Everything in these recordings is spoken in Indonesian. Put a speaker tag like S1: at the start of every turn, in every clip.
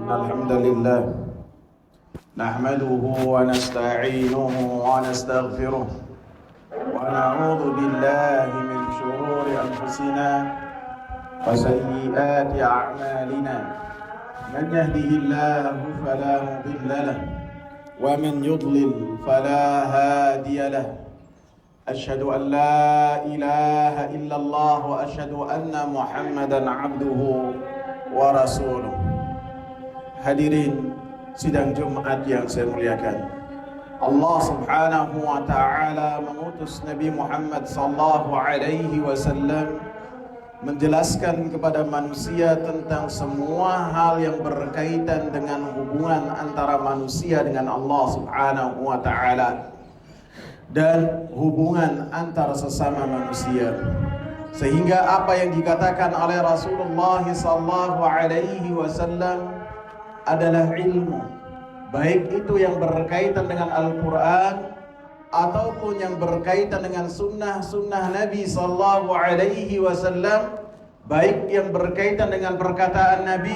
S1: إن الحمد لله نحمده ونستعينه ونستغفره ونعوذ بالله من شرور أنفسنا وسيئات أعمالنا من يهده الله فلا مضل له ومن يضلل فلا هادي له أشهد أن لا إله إلا الله وأشهد أن محمدا عبده ورسوله. Hadirin sidang Jumat yang saya muliakan, Allah Subhanahu wa taala mengutus Nabi Muhammad sallallahu alaihi wasallam menjelaskan kepada manusia tentang semua hal yang berkaitan dengan hubungan antara manusia dengan Allah Subhanahu wa taala dan hubungan antara sesama manusia, sehingga apa yang dikatakan oleh Rasulullah sallallahu alaihi wasallam adalah ilmu, baik itu yang berkaitan dengan Al-Quran ataupun yang berkaitan dengan sunnah-sunnah Nabi sallallahu alaihi wasallam, baik yang berkaitan dengan perkataan Nabi,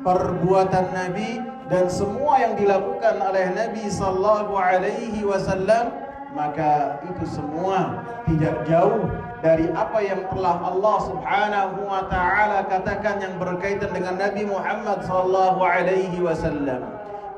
S1: perbuatan Nabi, dan semua yang dilakukan oleh Nabi sallallahu alaihi wasallam, maka itu semua tidak jauh dari apa yang telah Allah Subhanahu wa taala katakan yang berkaitan dengan Nabi Muhammad sallallahu alaihi wasallam.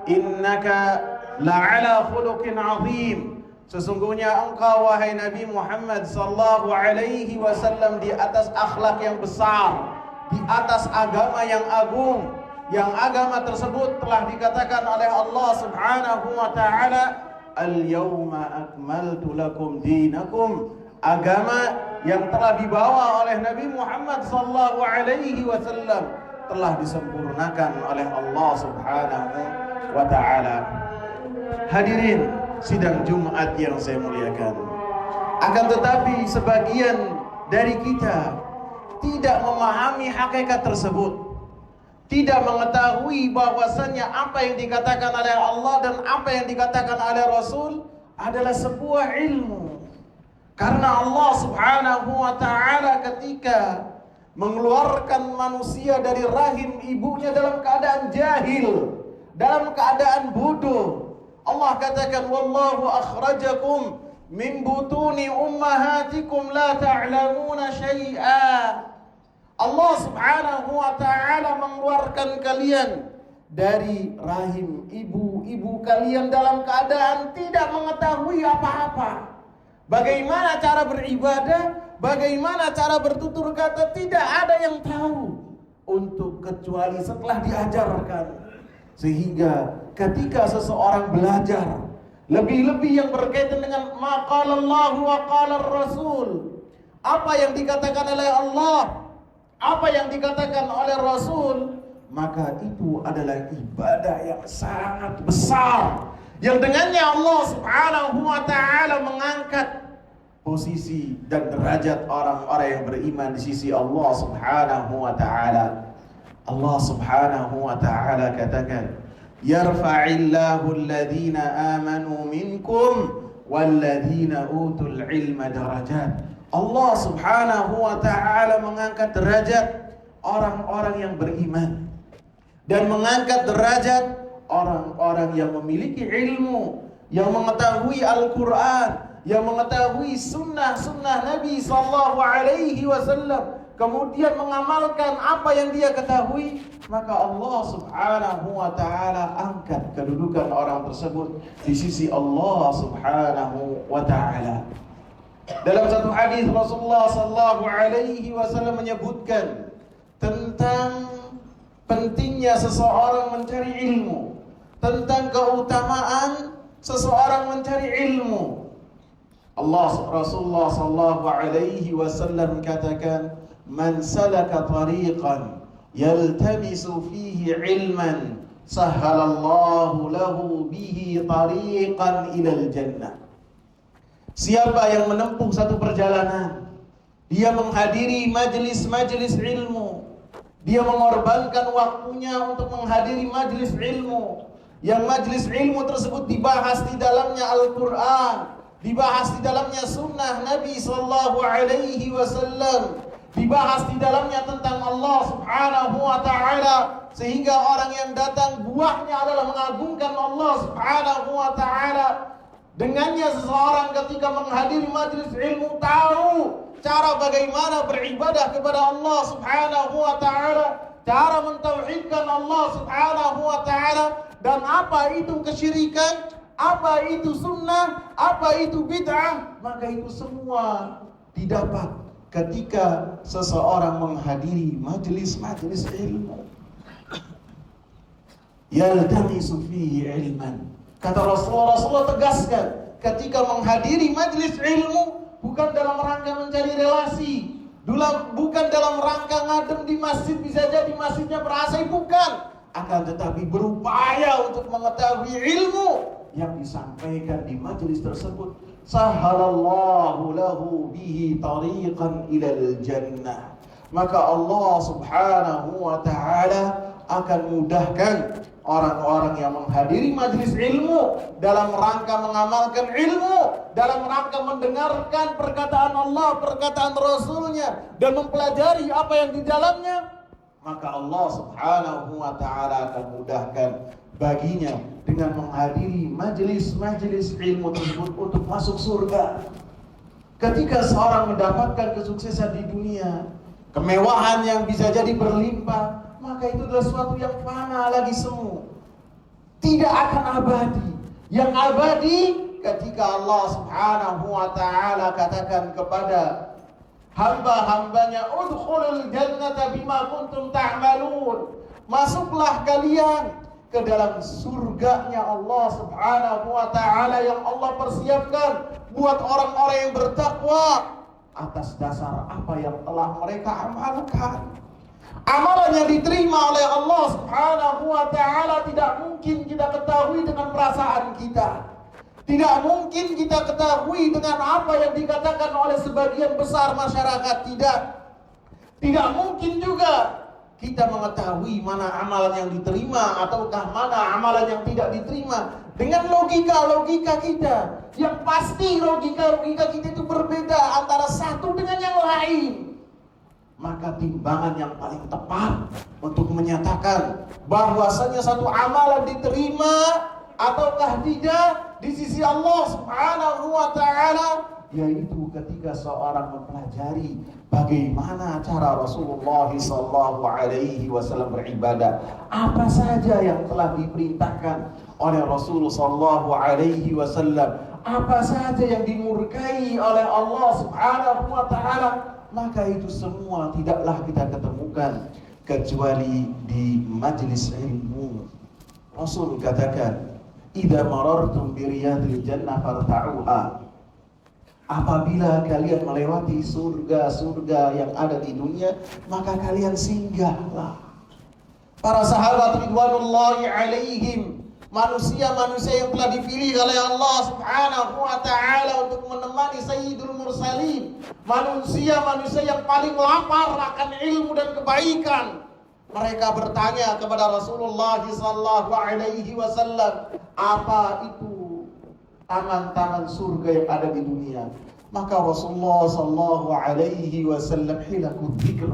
S1: Innaka la'ala khuluqin azim. Sesungguhnya engkau wahai Nabi Muhammad sallallahu alaihi wasallam di atas akhlak yang besar, di atas agama yang agung, yang agama tersebut telah dikatakan oleh Allah Subhanahu wa taala, al-yawma akmaltu lakum dinakum, agama yang telah dibawa oleh Nabi Muhammad sallallahu alaihi wasallam telah disempurnakan oleh Allah Subhanahu wa taala. Hadirin sidang Jumat yang saya muliakan, akan tetapi sebagian dari kita tidak memahami hakikat tersebut, tidak mengetahui bahwasannya apa yang dikatakan oleh Allah dan apa yang dikatakan oleh Rasul adalah sebuah ilmu. Karena Allah Subhanahu wa taala ketika mengeluarkan manusia dari rahim ibunya dalam keadaan jahil, dalam keadaan bodoh, Allah katakan wallahu akhrajakum min butuni ummahatikum la ta'lamuna syai'a. Allah Subhanahu wa taala mengeluarkan kalian dari rahim ibu-ibu kalian dalam keadaan tidak mengetahui apa-apa. Bagaimana cara beribadah, bagaimana cara bertutur kata, tidak ada yang tahu untuk kecuali setelah diajarkan. Sehingga ketika seseorang belajar, lebih-lebih yang berkaitan dengan maqalallahu wa qala Rasul, apa yang dikatakan oleh Allah, apa yang dikatakan oleh Rasul, maka itu adalah ibadah yang sangat besar, yang dengannya Allah Subhanahu wa taala mengangkat posisi dan derajat orang-orang yang beriman di sisi Allah Subhanahu wa taala. Allah Subhanahu wa taala katakan, yarfa'illahu alladhina amanu minkum walladhina utul ilma darajat. Allah Subhanahu wa taala mengangkat derajat orang-orang yang beriman dan mengangkat derajat orang-orang yang memiliki ilmu, yang mengetahui Al-Quran, yang mengetahui sunnah-sunnah Nabi sallallahu alaihi wasallam, kemudian mengamalkan apa yang dia ketahui, maka Allah Subhanahu wa taala angkat kedudukan orang tersebut di sisi Allah Subhanahu wa taala. Dalam satu hadis Rasulullah sallallahu alaihi wasallam menyebutkan tentang pentingnya seseorang mencari ilmu, tentang keutamaan seseorang mencari ilmu. Rasulullah sallallahu alaihi wasallam katakan, man salaka tariqan yaltamisu fihi ilman sahhalallahu lahu bihi tariqan ilal jannah. Siapa yang menempuh satu perjalanan, dia menghadiri majelis-majelis ilmu, dia mengorbankan waktunya untuk menghadiri majelis ilmu, yang majelis ilmu tersebut dibahas di dalamnya Al-Quran, dibahas di dalamnya sunnah Nabi sallallahu alaihi wasallam, dibahas di dalamnya tentang Allah Subhanahu wa ta'ala, sehingga orang yang datang buahnya adalah mengagungkan Allah Subhanahu wa ta'ala. Dengannya seseorang ketika menghadiri majelis ilmu tahu cara bagaimana beribadah kepada Allah Subhanahu wa ta'ala, cara mentauhidkan Allah Subhanahu wa ta'ala, dan apa itu kesyirikan, apa itu sunnah, apa itu bid'ah. Maka itu semua didapat ketika seseorang menghadiri majelis-majelis ilmu. Yaltamisu fihi ilman. Kata Rasulullah tegaskan, ketika menghadiri majelis ilmu bukan dalam rangka mencari relasi, bukan dalam rangka ngadem di masjid, bisa jadi masjidnya ber-AC, bukan, akan tetapi berupaya untuk mengetahui ilmu yang disampaikan di majelis tersebut. Sahalallahu lahu bihi tariqan ilal jannah. Maka Allah Subhanahu wa ta'ala akan mudahkan orang-orang yang menghadiri majelis ilmu dalam rangka mengamalkan ilmu, dalam rangka mendengarkan perkataan Allah, perkataan Rasulnya, dan mempelajari apa yang di dalamnya. Maka Allah Subhanahu wa ta'ala akan mudahkan baginya dengan menghadiri majelis-majelis ilmu tersebut untuk masuk surga. Ketika seorang mendapatkan kesuksesan di dunia, kemewahan yang bisa jadi berlimpah, maka itu adalah sesuatu yang fana lagi semu, tidak akan abadi. Yang abadi ketika Allah Subhanahu wa ta'ala katakan kepada hamba-hambanya, udkhulul jannata bima kuntum ta'malun, masuklah kalian ke dalam surganya Allah Subhanahu wa ta'ala yang Allah persiapkan buat orang-orang yang bertakwa atas dasar apa yang telah mereka amalkan. Amalan yang diterima oleh Allah Subhanahu wa ta'ala tidak mungkin kita ketahui dengan perasaan kita, tidak mungkin kita ketahui dengan apa yang dikatakan oleh sebagian besar masyarakat. Tidak mungkin juga kita mengetahui mana amalan yang diterima ataukah mana amalan yang tidak diterima dengan logika kita. Yang pasti logika kita itu berbeda antara satu dengan yang lain. Maka timbangan yang paling tepat untuk menyatakan bahwasanya satu amalan diterima ataukah tidak di sisi Allah Subhanahu wa ta'ala, yaitu ketika seorang mempelajari bagaimana cara Rasulullah SAW beribadah, apa saja yang telah diperintahkan oleh Rasulullah SAW, apa saja yang dimurkai oleh Allah Subhanahu wa ta'ala. Maka itu semua tidaklah kita ketemukan kecuali di majelis ilmu. Rasul katakan, idza marartum bi riyadil jannah farta'uha. Apabila kalian melewati surga-surga yang ada di dunia, maka kalian singgahlah. Para sahabat ridwanullahi alaihim, manusia-manusia yang telah dipilih oleh Allah Subhanahu wa ta'ala untuk menemani Sayyidul Mursalin, manusia-manusia yang paling lapar akan ilmu dan kebaikan. Mereka bertanya kepada Rasulullah sallallahu alaihi wasallam, apa itu taman-taman surga yang ada di dunia? Maka Rasulullah sallallahu alaihi wasallam hilakul dzikr,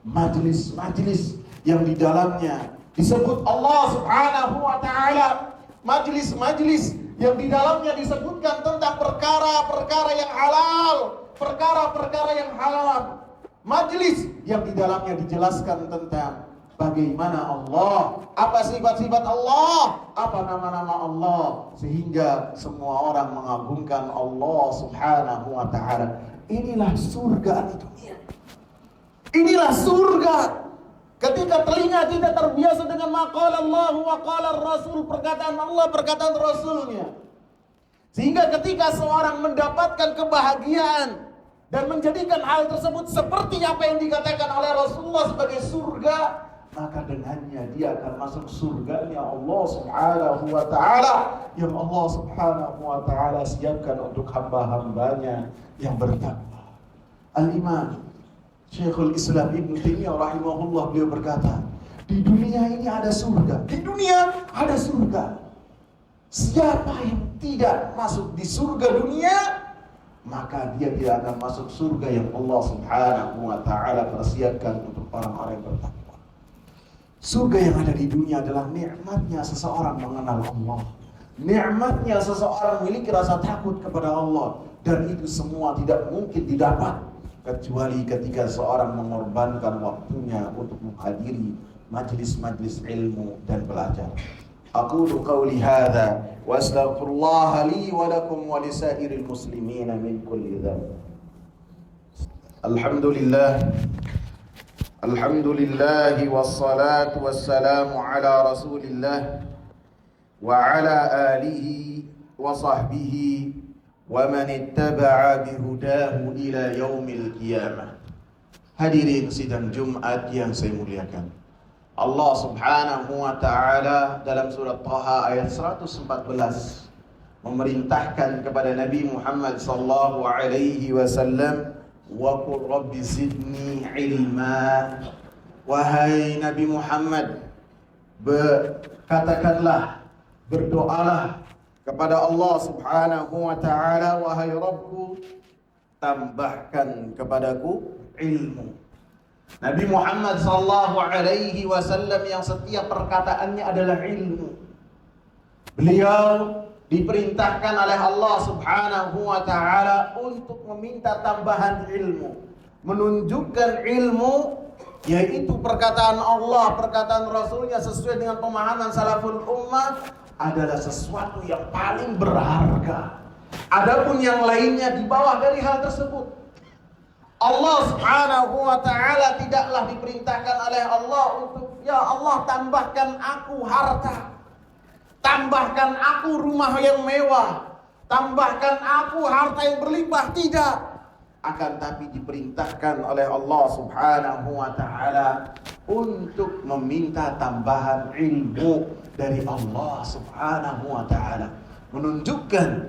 S1: majlis-majlis yang di dalamnya disebut Allah Subhanahu wa ta'ala, majlis-majlis yang di dalamnya disebutkan tentang perkara-perkara yang halal, perkara-perkara yang haram, majlis yang di dalamnya dijelaskan tentang bagaimana Allah, apa sifat-sifat Allah, apa nama-nama Allah, sehingga semua orang mengagungkan Allah Subhanahu wa ta'ala. Inilah surga di dunia. Inilah surga. Ketika telinga kita terbiasa dengan maqala Allah wa qala Rasul, perkataan Allah, perkataan Rasulnya, sehingga ketika seorang mendapatkan kebahagiaan dan menjadikan hal tersebut seperti apa yang dikatakan oleh Rasulullah sebagai surga, maka dengannya dia akan masuk surganya Allah Subhanahu wa ta'ala yang Allah Subhanahu wa ta'ala siapkan untuk hamba-hambanya yang bertakwa. Al-Imam Syekhul Islam Ibn Taimiyah rahimahullah, beliau berkata, di dunia ini ada surga. Di dunia ada surga. Siapa yang tidak masuk di surga dunia, maka dia tidak akan masuk surga yang Allah Subhanahu wa ta'ala persiapkan untuk orang-orang yang bertakwa. Surga yang ada di dunia adalah nikmatnya seseorang mengenal Allah, nikmatnya seseorang memiliki rasa takut kepada Allah, dan itu semua tidak mungkin didapat kecuali ketika seorang mengorbankan waktunya untuk menghadiri majlis-majlis ilmu dan belajar. Aqulu qawli hadza wa astaghfirullah li wa lakum wa lisairil muslimin min kulli dhanb. Alhamdulillah wassalatu wassalamu ala Rasulillah wa ala alihi wa sahbihi wa man ittaba'a bihudahu ila yaumil qiyamah. Hadirin sidang Jumat yang saya muliakan, Allah Subhanahu wa ta'ala dalam surat Taha ayat 114 memerintahkan kepada Nabi Muhammad sallallahu alaihi wasallam, wa qur rabbi zidni ilma. Wahai Nabi Muhammad, katakanlah, berdoalah kepada Allah Subhanahu wa ta'ala, wahai Rabbku, tambahkan kepadaku ilmu. Nabi Muhammad sallallahu alaihi wasallam yang setiap perkataannya adalah ilmu. Beliau diperintahkan oleh Allah Subhanahu wa ta'ala untuk meminta tambahan ilmu, menunjukkan ilmu, yaitu perkataan Allah, perkataan Rasulnya sesuai dengan pemahaman salaful ummah, adalah sesuatu yang paling berharga. Adapun yang lainnya di bawah dari hal tersebut. Allah Subhanahu wa ta'ala tidaklah diperintahkan oleh Allah untuk, ya Allah tambahkan aku harta, tambahkan aku rumah yang mewah, tambahkan aku harta yang berlimpah. Tidak. Akan tapi diperintahkan oleh Allah Subhanahu wa ta'ala untuk meminta tambahan ilmu dari Allah Subhanahu wa ta'ala, menunjukkan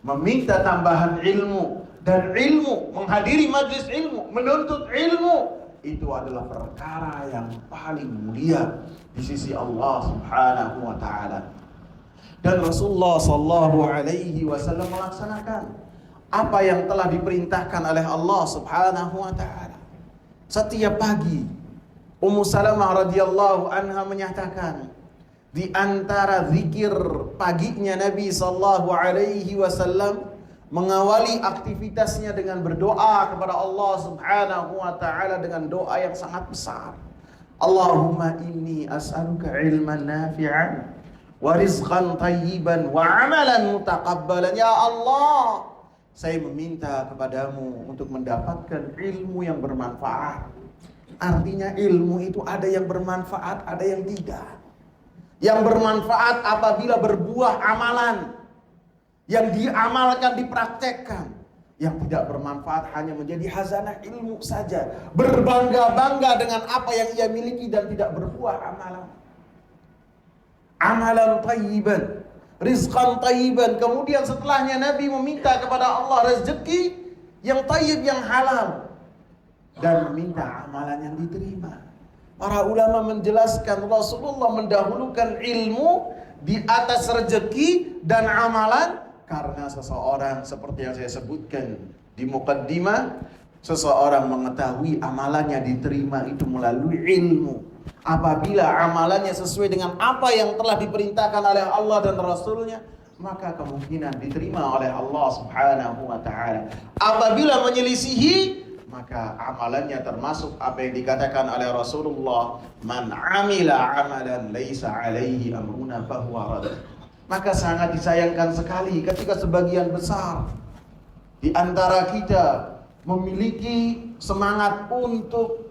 S1: meminta tambahan ilmu. Dan ilmu, menghadiri majlis ilmu, menuntut ilmu, itu adalah perkara yang paling mulia di sisi Allah Subhanahu wa ta'ala. Dan Rasulullah sallallahu alaihi wasallam melaksanakan apa yang telah diperintahkan oleh Allah Subhanahu wa ta'ala. Setiap pagi Ummu Salamah radhiyallahu anha menyatakan, di antara zikir paginya Nabi sallallahu alaihi wasallam, mengawali aktivitasnya dengan berdoa kepada Allah Subhanahu wa ta'ala dengan doa yang sangat besar. Allahumma inni as'aluka ilman nafi'an wa rizqan tayyiban wa amalan mutaqabbalan. Ya Allah, saya meminta kepadamu untuk mendapatkan ilmu yang bermanfaat. Artinya ilmu itu ada yang bermanfaat, ada yang tidak. Yang bermanfaat apabila berbuah amalan, yang diamalkan, dipraktekkan. Yang tidak bermanfaat hanya menjadi khazanah ilmu saja, berbangga-bangga dengan apa yang ia miliki dan tidak berbuah amalan. Amalan tayyiban, rizqan tayyiban. Kemudian setelahnya Nabi meminta kepada Allah rezeki yang tayyib, yang halal, dan meminta amalan yang diterima. Para ulama menjelaskan Rasulullah mendahulukan ilmu di atas rezeki dan amalan, karena seseorang seperti yang saya sebutkan di muqaddimah, seseorang mengetahui amalannya diterima itu melalui ilmu. Apabila amalannya sesuai dengan apa yang telah diperintahkan oleh Allah dan Rasulnya, maka kemungkinan diterima oleh Allah Subhanahu wa ta'ala. Apabila menyelisihi, maka amalannya termasuk apa yang dikatakan oleh Rasulullah, man amila amalan laisa alaihi amruna fahuwa rad. Maka sangat disayangkan sekali ketika sebagian besar di antara kita memiliki semangat untuk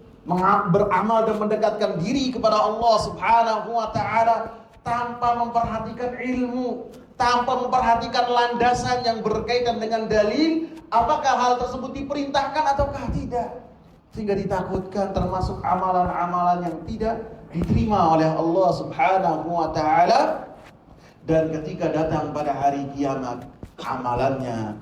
S1: beramal dan mendekatkan diri kepada Allah Subhanahu wa ta'ala tanpa memperhatikan ilmu, tanpa memperhatikan landasan yang berkaitan dengan dalil, apakah hal tersebut diperintahkan ataukah tidak, sehingga ditakutkan termasuk amalan-amalan yang tidak diterima oleh Allah Subhanahu wa ta'ala. Dan ketika datang pada hari kiamat, amalannya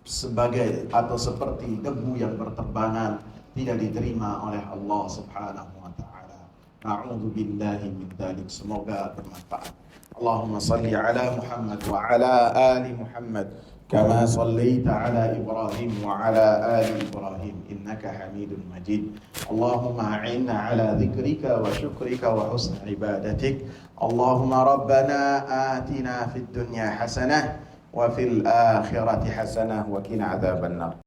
S1: sebagai atau seperti debu yang berterbangan, tidak diterima oleh Allah Subhanahu wa ta'ala. Na'udzubillahi min dzalik. Semoga bermanfaat. Allahumma salli ala Muhammad wa ala ali Muhammad kama sallaita ala Ibrahim wa ala ali Ibrahim innaka Hamidun Majid. Allahumma a'inna ala dzikrika wa syukrika wa husni ibadatik. Allahumma rabbana atina fid dunya hasanah wa fil akhirati hasanah wa qina adzabannar.